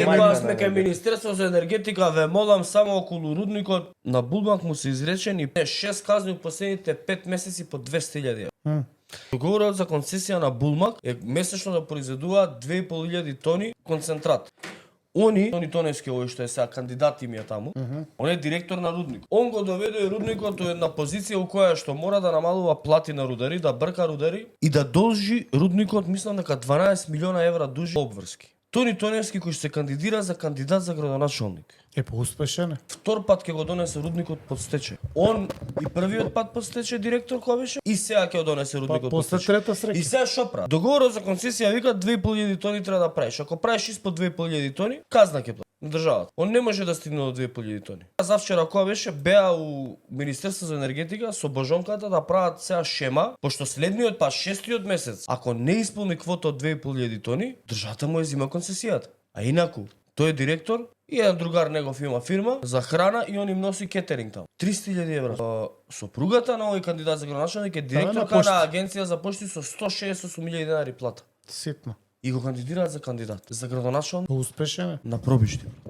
кога сме кај Министерство за енергетика, ве молам само околу рудникот на Булбанк му се изречени 6 казни у последните 5 месеци по 200.000 евра. Договорот за концесија на Булмак е месечно да произведуваат 2.500 тони концентрат. Они Тоневски, овој што е сега кандидат им е таму, он е директор на рудник. Он го доведе рудникот до една позиција у која што мора да намалува плати на рудари, да брка рудари и да должи рудникот, мислам дека 12 милиона евра дужи обврски. Тони Тоневски кој се кандидира за кандидат за градоначалник. Е поуспешен е. Втор пат ќе го донесе рудникот под стечај. Он и првиот пат под стечај директор кој беше и сега ќе го донесе рудникот под После стечај. трета среќа. И сега шо прави? Договорот за концесија вика 2.500 тони треба да правиш. Ако правиш испод 2.500 тони, казна ќе плати на државата. Он не може да стигне до 2.500 тони. Завчера која беше беа у Министерство за енергетика со Божонката да прават сега шема, пошто следниот па шестиот месец, ако не исполни квота од 2.500 тони, државата му ја зима концесијата. А инаку, тој е директор и еден другар негов има фирма за храна и он им носи кетеринг таму. 300.000 евра. Сопругата на овој кандидат за градоначалник е директорка на агенција за пошти со 168.000 денари плата. Ситно. И го кандидираат за кандидат за градоначалник Успешен е. на пробишти.